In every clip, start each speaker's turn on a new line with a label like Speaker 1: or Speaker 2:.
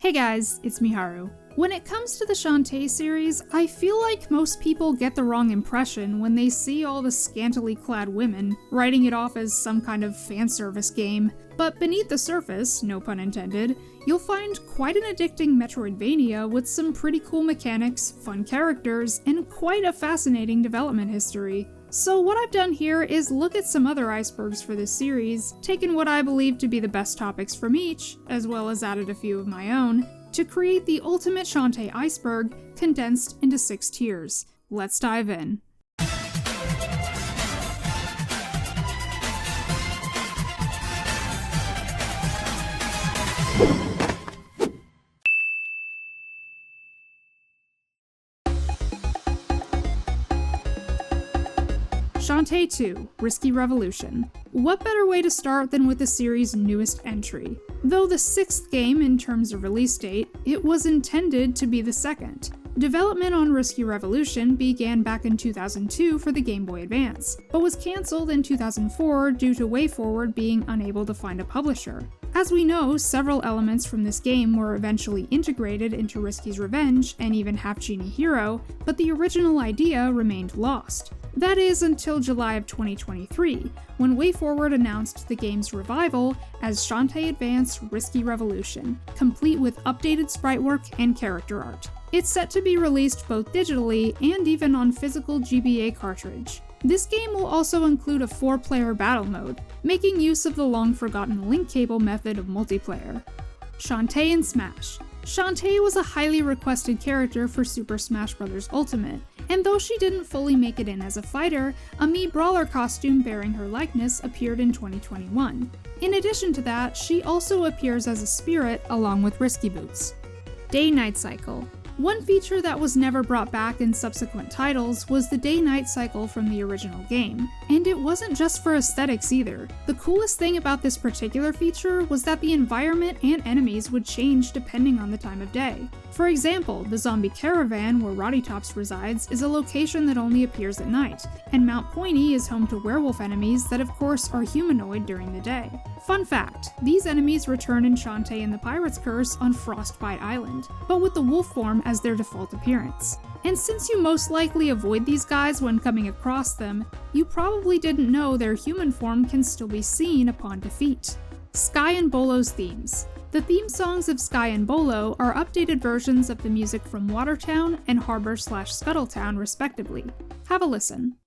Speaker 1: Hey guys, it's Miharu. When it comes to the Shantae series, I feel like most people get the wrong impression when they see all the scantily clad women, writing it off as some kind of fan service game. But beneath the surface, no pun intended, you'll find quite an addicting Metroidvania with some pretty cool mechanics, fun characters, and quite a fascinating development history. So what I've done here is look at some other icebergs for this series, taken what I believe to be the best topics from each, as well as added a few of my own, to create the ultimate Shantae iceberg condensed into 6 tiers. Let's dive in. Shantae 2, Risky Revolution. What better way to start than with the series' newest entry? Though the 6th game in terms of release date, it was intended to be the 2nd. Development on Risky Revolution began back in 2002 for the Game Boy Advance, but was cancelled in 2004 due to WayForward being unable to find a publisher. As we know, several elements from this game were eventually integrated into Risky's Revenge and even Half Genie Hero, but the original idea remained lost. That is until July of 2023, when WayForward announced the game's revival as Shantae Advance Risky Revolution, complete with updated sprite work and character art. It's set to be released both digitally and even on physical GBA cartridge. This game will also include a 4-player battle mode, making use of the long-forgotten link cable method of multiplayer. Shantae in Smash. Shantae was a highly requested character for Super Smash Bros. Ultimate, and though she didn't fully make it in as a fighter, a Mii Brawler costume bearing her likeness appeared in 2021. In addition to that, she also appears as a spirit along with Risky Boots. Day-Night Cycle. One feature that was never brought back in subsequent titles was the day-night cycle from the original game, and it wasn't just for aesthetics either. The coolest thing about this particular feature was that the environment and enemies would change depending on the time of day. For example, the zombie caravan where Roddytops resides is a location that only appears at night, and Mount Pointy is home to werewolf enemies that of course are humanoid during the day. Fun fact, these enemies return in Shantae and the Pirate's Curse on Frostbite Island, but with the wolf form as their default appearance. And since you most likely avoid these guys when coming across them, you probably didn't know their human form can still be seen upon defeat. Sky and Bolo's themes. The theme songs of Sky and Bolo are updated versions of the music from Watertown and Harbor/Scuttletown respectively. Have a listen.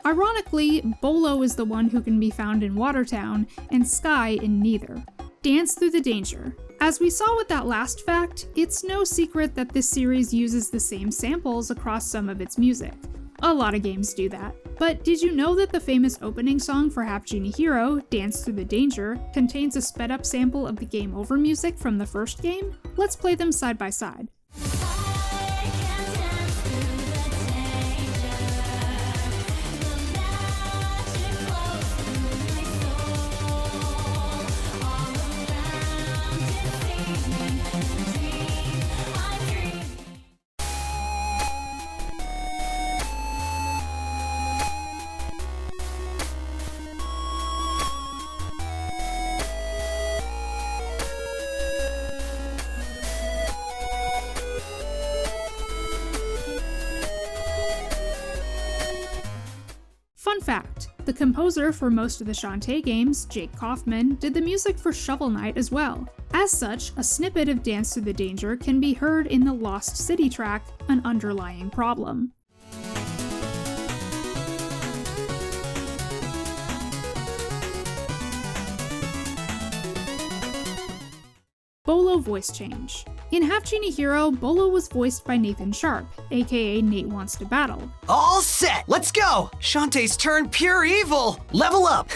Speaker 1: Ironically, Bolo is the one who can be found in Watertown, and Sky in neither. Dance Through the Danger. As we saw with that last fact, it's no secret that this series uses the same samples across some of its music. A lot of games do that. But did you know that the famous opening song for Half Genie Hero, Dance Through the Danger, contains a sped-up sample of the Game Over music from the first game? Let's play them side by side. Fun fact, the composer for most of the Shantae games, Jake Kaufman, did the music for Shovel Knight as well. As such, a snippet of Dance Through the Danger can be heard in the Lost City track, An Underlying Problem. Bolo voice change. In Half Genie Hero, Bolo was voiced by Nathan Sharp, aka Nate Wants to Battle.
Speaker 2: All set! Let's go! Shantae's turn pure evil! Level up!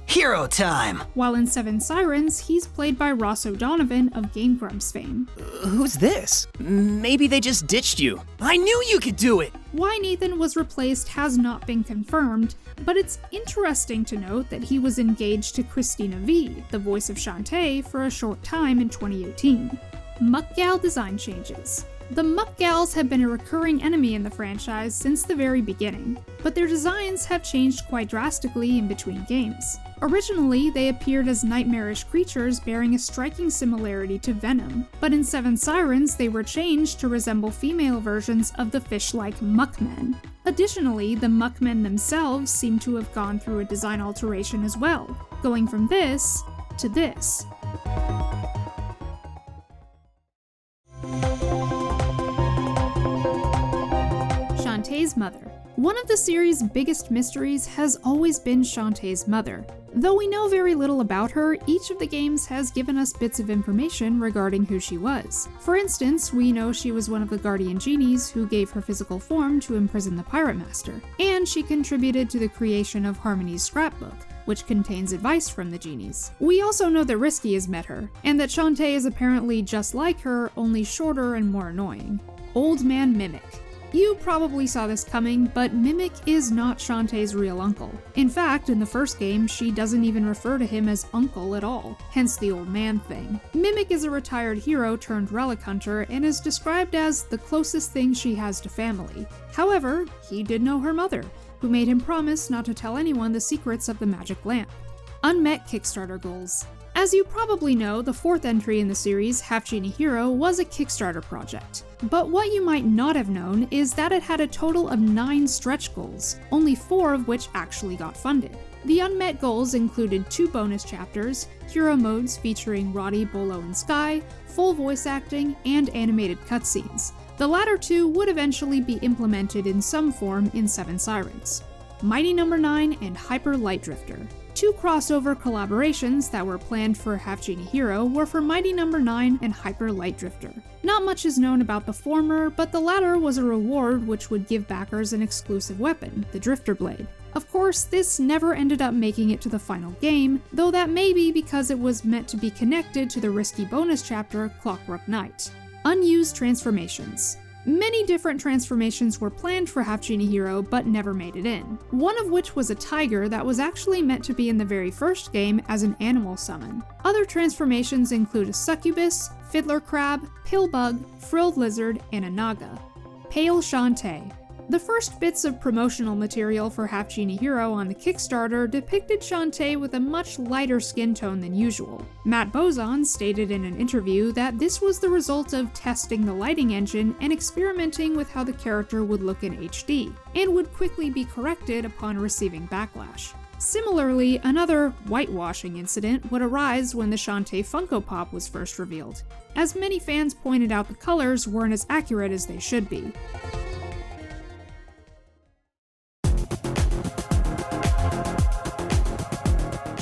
Speaker 2: Hero time!
Speaker 1: While in Seven Sirens, he's played by Ross O'Donovan of Game Grumps fame.
Speaker 3: Who's this? Maybe they just ditched you. I knew you could do it!
Speaker 1: Why Nathan was replaced has not been confirmed, but it's interesting to note that he was engaged to Christina V, the voice of Shantae, for a short time in 2018. Muck Gal design changes. The Muck Gals have been a recurring enemy in the franchise since the very beginning, but their designs have changed quite drastically in between games. Originally, they appeared as nightmarish creatures bearing a striking similarity to Venom, but in Seven Sirens they were changed to resemble female versions of the fish-like Muckmen. Additionally, the Muckmen themselves seem to have gone through a design alteration as well, going from this to this. Shantae's mother. One of the series' biggest mysteries has always been Shantae's mother. Though we know very little about her, each of the games has given us bits of information regarding who she was. For instance, we know she was one of the guardian genies who gave her physical form to imprison the Pirate Master, and she contributed to the creation of Harmony's scrapbook, which contains advice from the genies. We also know that Risky has met her, and that Shantae is apparently just like her, only shorter and more annoying. Old Man Mimic. You probably saw this coming, but Mimic is not Shantae's real uncle. In fact, in the first game, she doesn't even refer to him as uncle at all, hence the old man thing. Mimic is a retired hero turned relic hunter and is described as the closest thing she has to family. However, he did know her mother, who made him promise not to tell anyone the secrets of the magic lamp. Unmet Kickstarter goals. As you probably know, the fourth entry in the series, Half Genie Hero, was a Kickstarter project. But what you might not have known is that it had a total of 9 stretch goals, only 4 of which actually got funded. The unmet goals included 2 bonus chapters, hero modes featuring Roddy, Bolo, and Sky, full voice acting, and animated cutscenes. The latter 2 would eventually be implemented in some form in Seven Sirens. Mighty No. 9 and Hyper Light Drifter. 2 crossover collaborations that were planned for Half Genie Hero were for Mighty No. 9 and Hyper Light Drifter. Not much is known about the former, but the latter was a reward which would give backers an exclusive weapon, the Drifter Blade. Of course, this never ended up making it to the final game, though that may be because it was meant to be connected to the risky bonus chapter, Clockwork Knight. Unused transformations. Many different transformations were planned for Half Genie Hero, but never made it in. One of which was a tiger that was actually meant to be in the very first game as an animal summon. Other transformations include a succubus, fiddler crab, pillbug, frilled lizard, and a naga. Pale Shantae. The first bits of promotional material for Half Genie Hero on the Kickstarter depicted Shantae with a much lighter skin tone than usual. Matt Bozon stated in an interview that this was the result of testing the lighting engine and experimenting with how the character would look in HD, and would quickly be corrected upon receiving backlash. Similarly, another whitewashing incident would arise when the Shantae Funko Pop was first revealed, as many fans pointed out the colors weren't as accurate as they should be.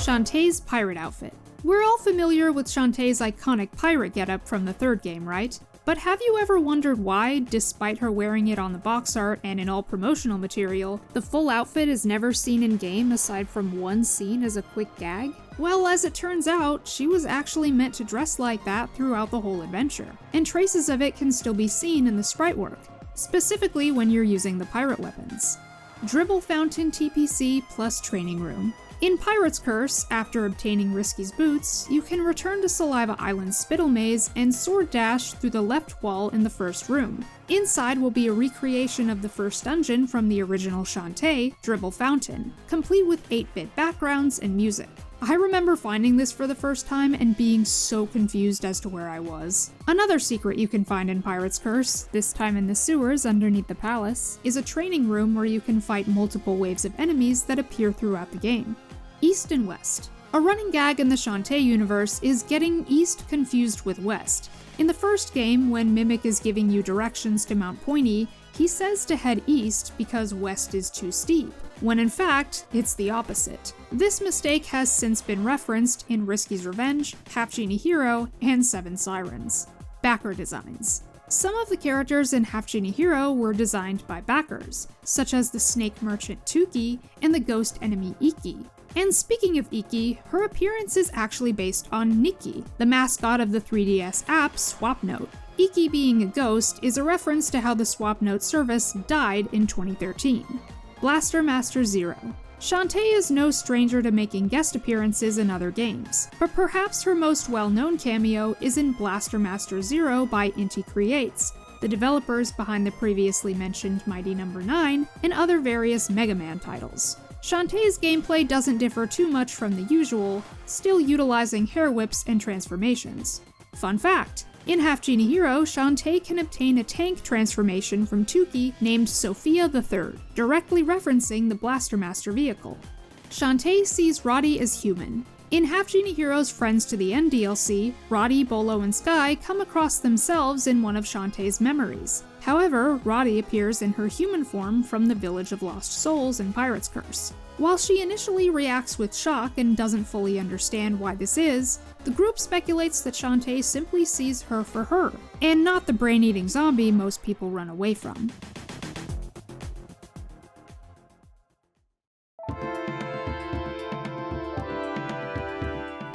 Speaker 1: Shantae's pirate outfit. We're all familiar with Shantae's iconic pirate getup from the third game, right? But have you ever wondered why, despite her wearing it on the box art and in all promotional material, the full outfit is never seen in-game aside from one scene as a quick gag? Well, as it turns out, she was actually meant to dress like that throughout the whole adventure, and traces of it can still be seen in the sprite work, specifically when you're using the pirate weapons. Dribble Fountain TPC plus Training Room. In Pirate's Curse, after obtaining Risky's boots, you can return to Saliva Island's Spittle Maze and sword dash through the left wall in the first room. Inside will be a recreation of the first dungeon from the original Shantae, Dribble Fountain, complete with 8-bit backgrounds and music. I remember finding this for the first time and being so confused as to where I was. Another secret you can find in Pirate's Curse, this time in the sewers underneath the palace, is a training room where you can fight multiple waves of enemies that appear throughout the game. East and West. A running gag in the Shantae universe is getting East confused with West. In the first game, when Mimic is giving you directions to Mount Pointy, he says to head east because west is too steep, when in fact, it's the opposite. This mistake has since been referenced in Risky's Revenge, Half Genie Hero, and Seven Sirens. Backer designs. Some of the characters in Half Genie Hero were designed by backers, such as the snake merchant Tuki and the ghost enemy Iki. And speaking of Iki, her appearance is actually based on Nikki, the mascot of the 3DS app Swapnote. Iki being a ghost is a reference to how the Swapnote service died in 2013. Blaster Master Zero. Shantae is no stranger to making guest appearances in other games, but perhaps her most well-known cameo is in Blaster Master Zero by Inti Creates, the developers behind the previously mentioned Mighty No. 9 and other various Mega Man titles. Shantae's gameplay doesn't differ too much from the usual, still utilizing hair whips and transformations. Fun fact, in Half Genie Hero, Shantae can obtain a tank transformation from Tuki named Sophia III, directly referencing the Blaster Master vehicle. Shantae sees Roddy as human. In Half Genie Hero's Friends to the End DLC, Roddy, Bolo, and Sky come across themselves in one of Shantae's memories. However, Roddy appears in her human form from the Village of Lost Souls in Pirate's Curse. While she initially reacts with shock and doesn't fully understand why this is, the group speculates that Shantae simply sees her for her, and not the brain-eating zombie most people run away from.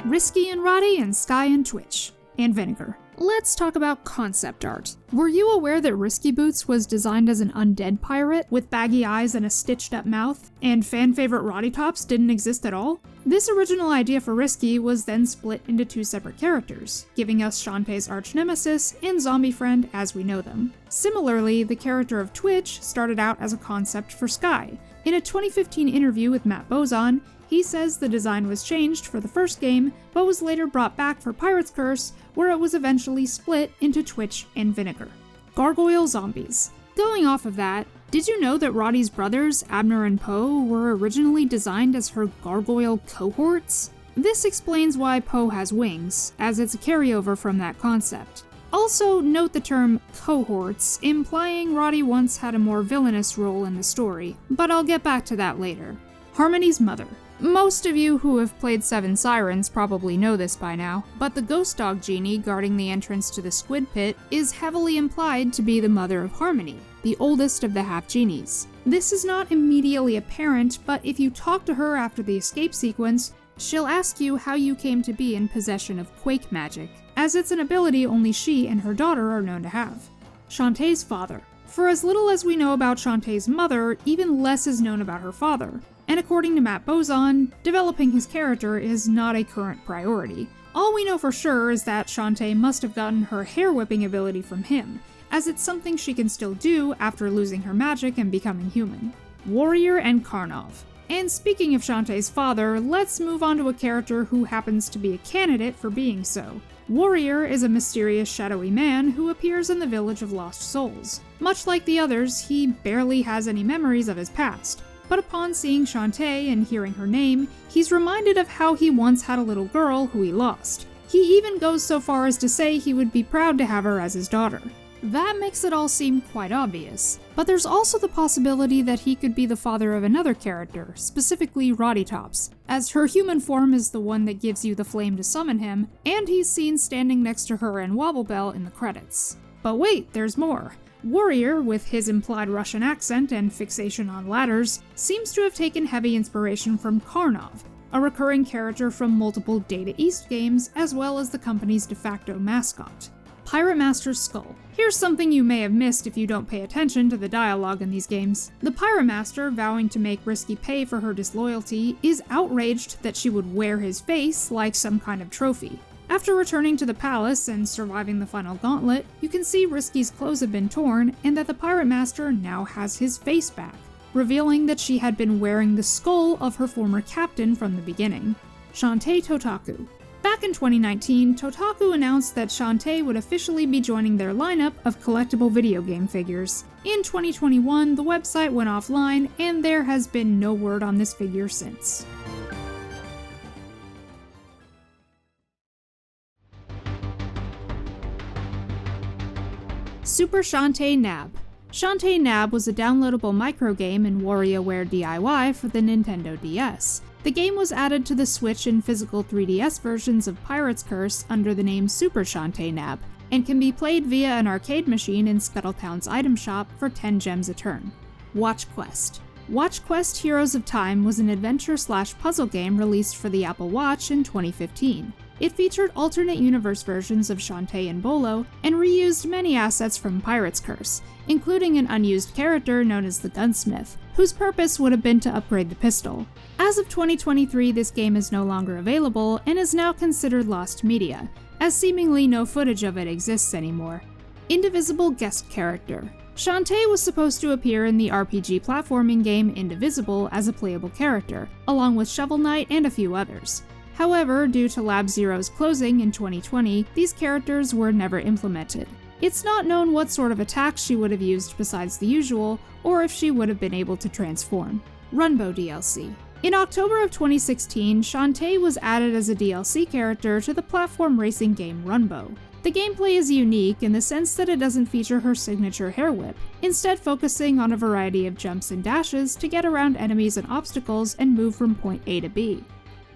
Speaker 1: Risky and Roddy and Sky and Twitch. And Vinegar. Let's talk about concept art. Were you aware that Risky Boots was designed as an undead pirate with baggy eyes and a stitched up mouth, and fan favorite Roddy Tops didn't exist at all? This original idea for Risky was then split into two separate characters, giving us Shantae's arch nemesis and zombie friend as we know them. Similarly, the character of Twitch started out as a concept for Sky. In a 2015 interview with Matt Bozon, he says the design was changed for the first game, but was later brought back for Pirate's Curse, where it was eventually split into Twitch and Vinegar. Gargoyle zombies. Going off of that, did you know that Roddy's brothers, Abner and Poe, were originally designed as her gargoyle cohorts? This explains why Poe has wings, as it's a carryover from that concept. Also, note the term cohorts, implying Roddy once had a more villainous role in the story, but I'll get back to that later. Harmony's mother. Most of you who have played Seven Sirens probably know this by now, but the ghost dog genie guarding the entrance to the squid pit is heavily implied to be the mother of Harmony, the oldest of the half genies. This is not immediately apparent, but if you talk to her after the escape sequence, she'll ask you how you came to be in possession of quake magic, as it's an ability only she and her daughter are known to have. Shantae's father. For as little as we know about Shantae's mother, even less is known about her father. And according to Matt Bozon, developing his character is not a current priority. All we know for sure is that Shantae must have gotten her hair whipping ability from him, as it's something she can still do after losing her magic and becoming human. Warrior and Karnov. And speaking of Shantae's father, let's move on to a character who happens to be a candidate for being so. Warrior is a mysterious shadowy man who appears in the Village of Lost Souls. Much like the others, he barely has any memories of his past. But upon seeing Shantae and hearing her name, he's reminded of how he once had a little girl who he lost. He even goes so far as to say he would be proud to have her as his daughter. That makes it all seem quite obvious, but there's also the possibility that he could be the father of another character, specifically Roddy Tops, as her human form is the one that gives you the flame to summon him, and he's seen standing next to her and Wobblebell in the credits. But wait, there's more. Warrior, with his implied Russian accent and fixation on ladders, seems to have taken heavy inspiration from Karnov, a recurring character from multiple Data East games, as well as the company's de facto mascot. Pirate Master's skull. Here's something you may have missed if you don't pay attention to the dialogue in these games. The Pirate Master, vowing to make Risky pay for her disloyalty, is outraged that she would wear his face like some kind of trophy. After returning to the palace and surviving the final gauntlet, you can see Risky's clothes have been torn and that the Pirate Master now has his face back, revealing that she had been wearing the skull of her former captain from the beginning. Shantae Totaku. Back in 2019, Totaku announced that Shantae would officially be joining their lineup of collectible video game figures. In 2021, the website went offline, and there has been no word on this figure since. Super Shantae Nab. Shantae Nab was a downloadable microgame in WarioWare DIY for the Nintendo DS. The game was added to the Switch and physical 3DS versions of Pirate's Curse under the name Super Shantae Nab, and can be played via an arcade machine in Scuttletown's item shop for 10 gems a turn. Watch Quest. Watch Quest Heroes of Time was an adventure/puzzle game released for the Apple Watch in 2015. It featured alternate universe versions of Shantae and Bolo, and reused many assets from Pirate's Curse, including an unused character known as the Gunsmith, whose purpose would have been to upgrade the pistol. As of 2023, this game is no longer available and is now considered lost media, as seemingly no footage of it exists anymore. Indivisible Guest Character. Shantae was supposed to appear in the RPG platforming game Indivisible as a playable character, along with Shovel Knight and a few others. However, due to Lab Zero's closing in 2020, these characters were never implemented. It's not known what sort of attacks she would have used besides the usual, or if she would have been able to transform. Runbow DLC. In October of 2016, Shantae was added as a DLC character to the platform racing game Runbow. The gameplay is unique in the sense that it doesn't feature her signature hair whip, instead focusing on a variety of jumps and dashes to get around enemies and obstacles and move from point A to B.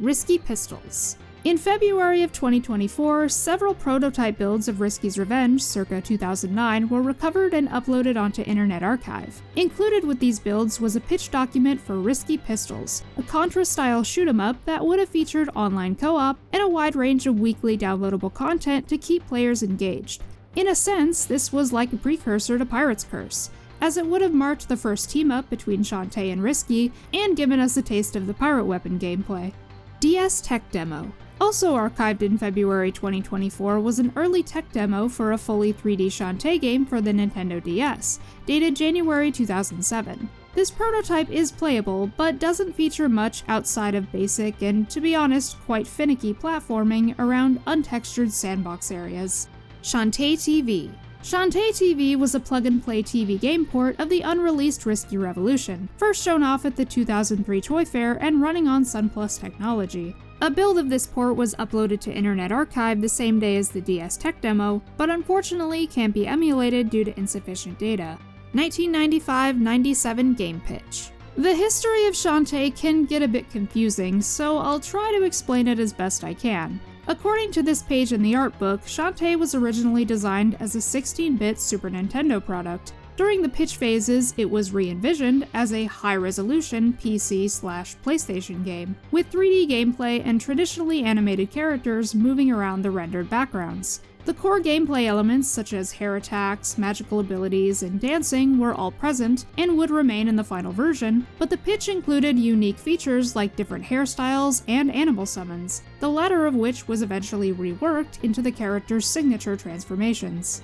Speaker 1: Risky Pistols. In February of 2024, several prototype builds of Risky's Revenge circa 2009 were recovered and uploaded onto Internet Archive. Included with these builds was a pitch document for Risky Pistols, a Contra-style shoot-'em-up that would have featured online co-op and a wide range of weekly downloadable content to keep players engaged. In a sense, this was like a precursor to Pirate's Curse, as it would have marked the first team-up between Shantae and Risky and given us a taste of the pirate weapon gameplay. DS Tech Demo. Also archived in February 2024 was an early tech demo for a fully 3D Shantae game for the Nintendo DS, dated January 2007. This prototype is playable, but doesn't feature much outside of basic and, to be honest, quite finicky platforming around untextured sandbox areas. Shantae TV. Shantae TV was a plug-and-play TV game port of the unreleased Risky Revolution, first shown off at the 2003 Toy Fair and running on Sunplus technology. A build of this port was uploaded to Internet Archive the same day as the DS Tech demo, but unfortunately can't be emulated due to insufficient data. 1995-97 Game Pitch. The history of Shantae can get a bit confusing, so I'll try to explain it as best I can. According to this page in the art book, Shantae was originally designed as a 16-bit Super Nintendo product. During the pitch phases, it was re-envisioned as a high-resolution PC/PlayStation game, with 3D gameplay and traditionally animated characters moving around the rendered backgrounds. The core gameplay elements such as hair attacks, magical abilities, and dancing were all present and would remain in the final version, but the pitch included unique features like different hairstyles and animal summons, the latter of which was eventually reworked into the character's signature transformations.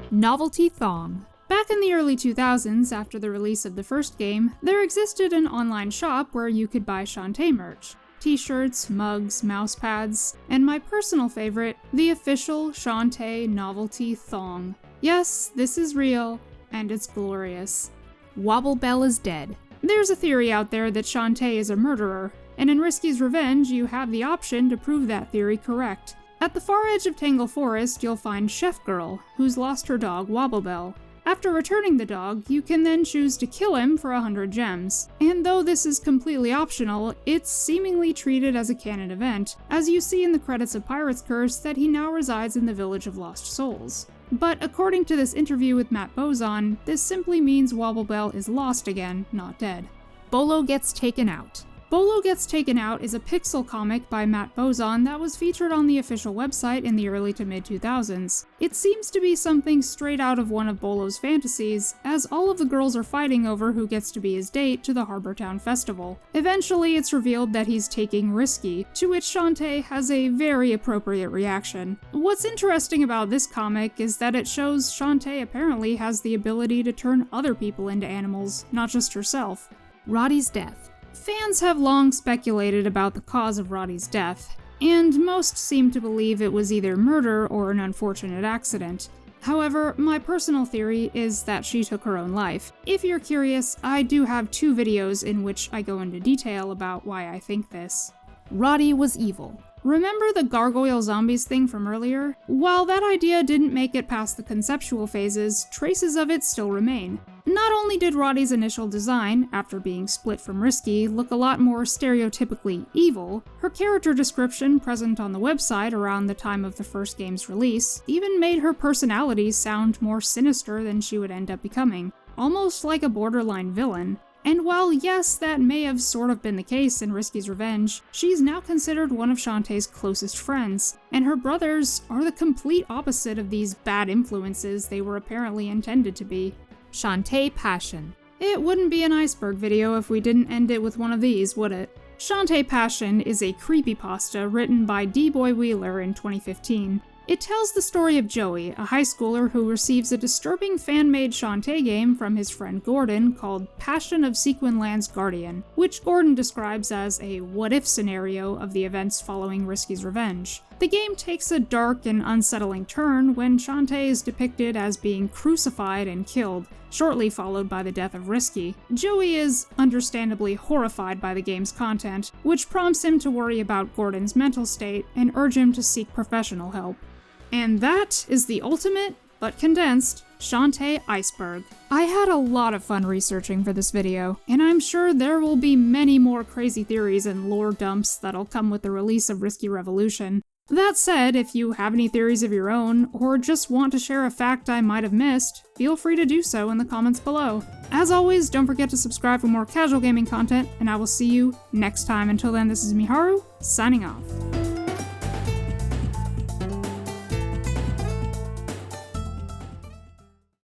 Speaker 1: Novelty Thong. Back in the early 2000s, after the release of the first game, there existed an online shop where you could buy Shantae merch. T-shirts, mugs, mousepads, and my personal favorite, the official Shantae Novelty Thong. Yes, this is real, and it's glorious. Wobble Bell is dead. There's a theory out there that Shantae is a murderer, and in Risky's Revenge, you have the option to prove that theory correct. At the far edge of Tangle Forest, you'll find Chef Girl, who's lost her dog Wobble Bell. After returning the dog, you can then choose to kill him for 100 gems. And though this is completely optional, it's seemingly treated as a canon event, as you see in the credits of Pirate's Curse that he now resides in the Village of Lost Souls. But according to this interview with Matt Bozon, this simply means Wobble Bell is lost again, not dead. Bolo Gets Taken Out. Bolo Gets Taken Out is a pixel comic by Matt Bozon that was featured on the official website in the early to mid-2000s. It seems to be something straight out of one of Bolo's fantasies, as all of the girls are fighting over who gets to be his date to the Harbor Town Festival. Eventually, it's revealed that he's taking Risky, to which Shantae has a very appropriate reaction. What's interesting about this comic is that it shows Shantae apparently has the ability to turn other people into animals, not just herself. Roddy's death. Fans have long speculated about the cause of Roddy's death, and most seem to believe it was either murder or an unfortunate accident. However, my personal theory is that she took her own life. If you're curious, I do have 2 videos in which I go into detail about why I think this. Roddy was evil. Remember the gargoyle zombies thing from earlier? While that idea didn't make it past the conceptual phases, traces of it still remain. Not only did Roddy's initial design, after being split from Risky, look a lot more stereotypically evil, her character description present on the website around the time of the first game's release even made her personality sound more sinister than she would end up becoming, almost like a borderline villain. And while yes, that may have sort of been the case in Risky's Revenge, she's now considered one of Shantae's closest friends, and her brothers are the complete opposite of these bad influences they were apparently intended to be. Shantae Passion. It wouldn't be an Iceberg video if we didn't end it with one of these, would it? Shantae Passion is a creepypasta written by D-Boy Wheeler in 2015. It tells the story of Joey, a high schooler who receives a disturbing fan-made Shantae game from his friend Gordon called Passion of Sequinland's Guardian, which Gordon describes as a what-if scenario of the events following Risky's Revenge. The game takes a dark and unsettling turn when Shantae is depicted as being crucified and killed, shortly followed by the death of Risky. Joey is understandably horrified by the game's content, which prompts him to worry about Gordon's mental state and urge him to seek professional help. And that is the ultimate, but condensed, Shantae Iceberg. I had a lot of fun researching for this video, and I'm sure there will be many more crazy theories and lore dumps that'll come with the release of Risky Revolution. That said, if you have any theories of your own, or just want to share a fact I might have missed, feel free to do so in the comments below. As always, don't forget to subscribe for more casual gaming content, and I will see you next time. Until then, this is Miharu, signing off.